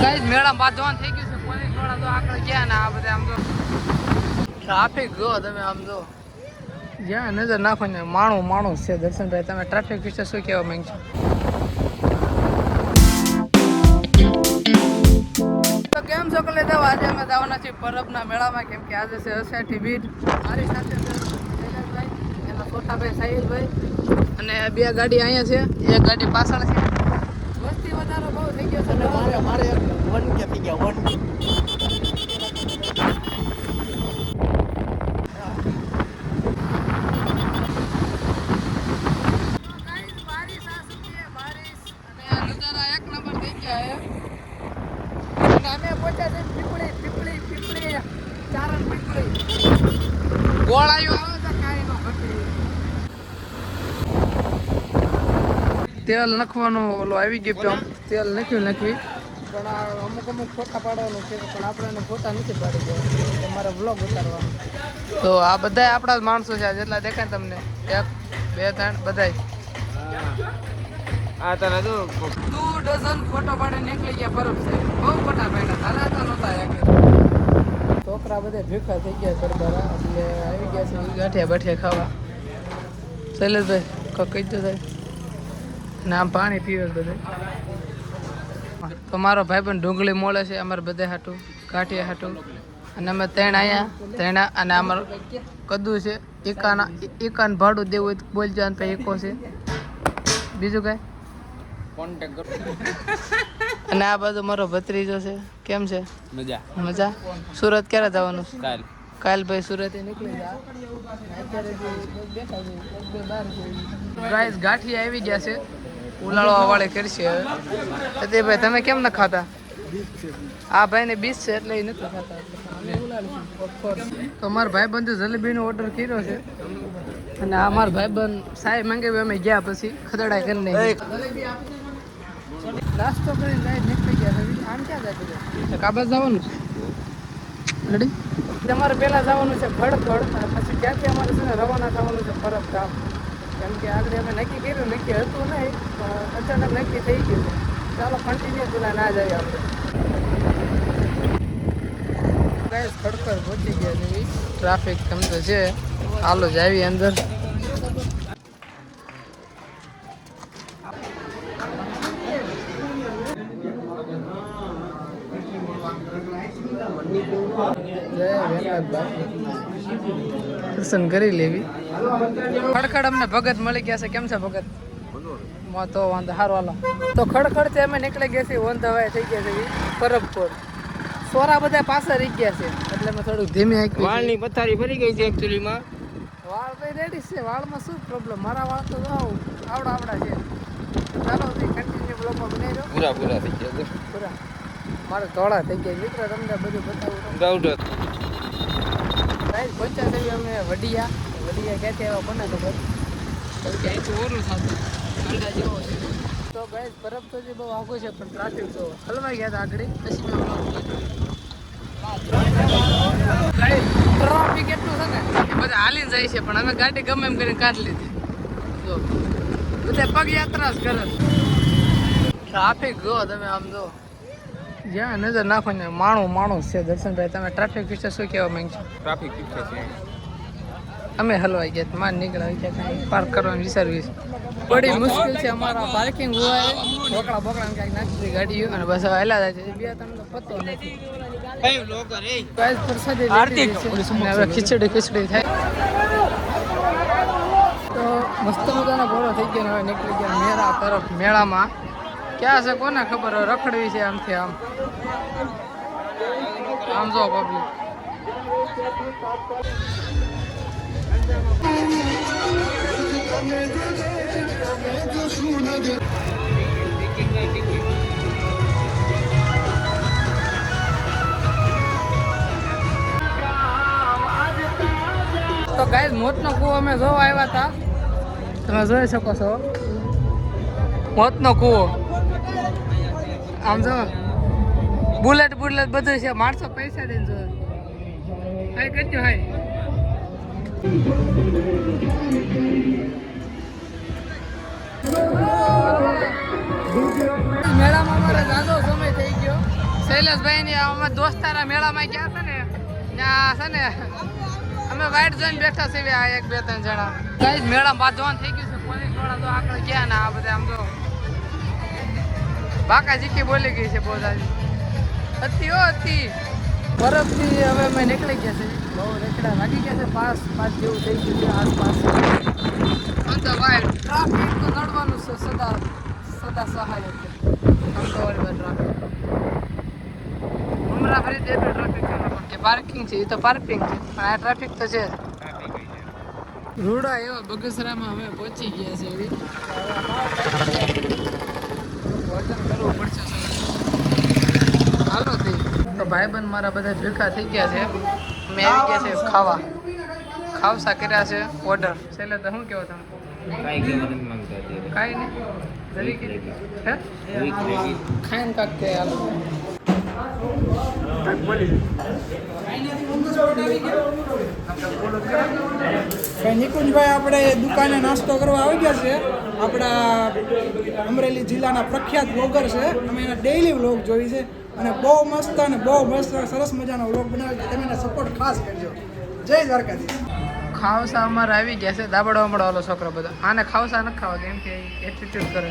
Guys મેળા બાંધવાનું થઈ ગયું છે. પોલીસ વાળા તો આગળ ગયા ને આ બધા આમ તો ટ્રાફિક જો તમે આમ જો જ્યાં નજર નાખો ને માણું છે. દર્શનભાઈ તમે ટ્રાફિક વિશે શું કહેવા માંગશો? તો કેમ છો કલે દેવ? આજે અમે જવાના છીએ પરબના મેળામાં, કેમ કે આજે છે અષાઢી બીજ. મારી સાથે શૈલેષભાઈ, એના છોટાભાઈ સાહિલભાઈ અને બે ગાડી અહીંયા છે, એક ગાડી પાછળ છે. વસ્તી વધારો બહુ થઈ ગયો છે. મારે વન કે થઈ ગયા વન. તેલ નાખવાનું ઓલું આવી ગયું, તેલ નાખવી પણ આ અમુક ફોટા પાડવાનું છે, પણ આપણે એને ફોટા નથી પાડી દેવા, તમારે બ્લોગ ઉતારવાનો. તો આ બધા આપણા જ માણસો છે, જેટલા દેખાય તમને 1 2 3 બધાય આ તને તો 2 ડઝન ફોટો પાડીને નીકળી ગયા પરબ છે. બહુ ફોટા પાડ્યા, હાલાતા નહોતા એક છોકરા બધા ભૂખા થઈ ગયા સરદારા, એટલે આવી ગયા છે ગાંઠિયા બાઠિયા ખાવા. શૈલેષભાઈ કહી દો થાય ને આમ પાણી પીવે બધે. તો મારો ભાઈ પણ ડુંગળી મોળે છે અમારે બધા હાટું, ગાંઠિયા હાટું, અને અમે ત્રણ અને અમારું કદું છે. એકાન ભાડું દેવું હોય તો બોલજો, અને પછી એકો છે. બીજું કાંઈ કોન્ટેક્ટ કરો. અને આ બાજુ મારો ભત્રીજો છે. કેમ છે? મજા. સુરત ક્યારે જવાનું? કાલ ભાઈ સુરત નીકળી જા. ગાઈસ ગાંઠિયા આવી ગયા છે, ઉલાળવા વાળે કરશે હવે. ભાઈ તમે કેમ ન ખાતા? આ ભાઈને 20 છે એટલે એ નથી ખાતા, અમે ઉલાળીશું. તો અમારા ભાઈબંધે જલેબીનો ઓર્ડર કર્યો છે, અને આ અમારા ભાઈબંધ સાહેબ માંગે અમે ગયા પછી ખદડા કરીને નાસ્તો કરીને લાઈટ નીકળી ગયા. આમ ક્યાં જાય? કાબા જવાનું છે રેડી. તમારે પહેલાં જવાનું છે ખડખડ, પછી ત્યાંથી અમારે છે ને રવાના થવાનું છે પરબ ગામ. કેમ કે આગળ અમે નક્કી કર્યું, નક્કી હતું નહીં પણ અચાનક નક્કી થઈ ગયું. ચાલો કન્ટિન્યુ પેલા ના જઈએ આપણે. ગાઈસ ખડખડ પહોંચી ગયા છે. ટ્રાફિક કેમ તો છે, હાલો જ આવી અંદર. દર્શન કરી લેવી. ખડખડ અમને ભગત મળી ગયા છે. કેમ છે ભગત? તો વાંધો સારું હાલો. તો ખડખડ થી અમે નીકળી ગયા છીએ, ઓન ધ વે થઈ ગયા છે પરબપોર. સોરા બધા પાસે રહી ગયા છે, એટલે મેં થોડુંક ધીમે આંક્યું. વાળની પથારી ભરી ગઈ છે એકચ્યુઅલીમાં. વાળ ભાઈ રેડી છે. વાળમાં શું પ્રોબ્લેમ? મારા વાળ તો આવડા છે. ચાલો કન્ટિન્યુ બ્લોગમાં બનાવી દો. પૂરા થઈ ગયા પૂરા મારે ધોળા થઈ ગયા. મિત્રો તમને બધું બતાવું. ગાઈસ પહોંચ્યા છે અમે વડિયા ક્યાંથી આવ્યા કોને ખબર? ક્યાંથી ઓરું થતું ઠંડા જેવો છે. તો ગાઈસ પરબ તો જે બહુ આઘું છે, પણ ટ્રાફિક તો હલવાઈ ગયા હતા આગળ. પછી ટ્રાફિક એટલું છે ને એ બધા હાલીને જાય છે, પણ અમે ગાડી ગમે એમ કરીને કાઢી લીધી. જો બધા પગયાત્રા જ કરે. ટ્રાફિક જો તમે આમ જો જ્યાં નજર નાખો ને માણું છે. દર્શનભાઈ તમે ટ્રાફિક વિશે શું કહેવા માંગશો? ટ્રાફિક છે અમે હલવાઈ ગયા, માન નીકળ્યા ગયા, કાંઈ પાર્ક કરવાનું વિચારવી છે. બડી મુશ્કેલ છે અમારા પાર્કિંગ હોય. બોકડા ક્યાંક નાખી ગાડીઓ અને બસ હવે હેલા જાય છે. 2-3 તો પતો નથી. હવે ખીચડી થાય તો મસ્ત મજાનો ઘોડો થઈ ગયો. હવે નીકળી ગયા મેળા તરફ. મેળામાં ક્યાં છે કોને ખબર? રખડવી છે આમથી આમ જો પબ્લિક. તો ગાઈસ મોતનો કૂવો અમે જોવા આવ્યા હતા, તમે જોઈ શકો છો. મોતનો કૂવો આમ જો બુલેટ બધું છે. માણસો પૈસા દઈને જો. હાય કરજો હાય. મેળામાં અમારે જાજો સમય થઈ ગયો. શૈલેષભાઈ ની અમે દોસ્તારા મેળામાં ગયા છે ને ત્યાં છે ને અમે વાઇટ જોઈને બેઠા છીએ આ 1 2 3 જણા ગાઈસ મેળામાં બાંધવાનું થઈ ગયું છે પોલીસ વાળા તો આગળ ગયા ને આ બધા આમ તો બાકા જીકી બોલી ગઈ છે બહુ સારી હતી બરફથી હવે અમે નીકળી ગયા છે બહુ રેકડા લાગી ગયા છે પાસ જેવું થઈ ગયું છે આસપાસ ટ્રાફિક તો નડવાનું છે સદા સહાય છે અમદાવાદ ટ્રાફિક હમણાં ફરી તે ટ્રાફિક કે પાર્કિંગ છે એ તો પાર્કિંગ છે પણ આ ટ્રાફિક તો છે રૂડા એવા બગસરામાં અમે પહોંચી ગયા છે એવી વતન કરવું પડશે હાલો તે તો ભાઈબંધ મારા બધા ભેગા થઈ ગયા છે અમે આવી ગયા છે ખાવસા કર્યા છે ઓર્ડર છેલ્લે તો શું કહેવો તમે કાંઈ કેવા નથી માંગતા અત્યારે. કાંઈ નહીં જરી કે હે વીક રેડી. ખાઈને કાંક કે હાલો નિકુંજભાઈ આપણે દુકાને નાસ્તો કરવા આવી ગયા છે આપણા અમરેલી જિલ્લાના પ્રખ્યાત બ્લોગર છે અમે એના ડેઈલી વ્લોગ જોઈ છે અને બહુ મસ્ત સરસ મજાનો વ્લોગ બનાવે છે તમે એને સપોર્ટ ખાસ કરજો જય દ્વારકાધીશ ખાવસા અમારે આવી ગયા છે દાબડો વાળો છોકરો બધો આને ખાવસા નથી ખાવા કેમ કે એટીટ્યુડ કરે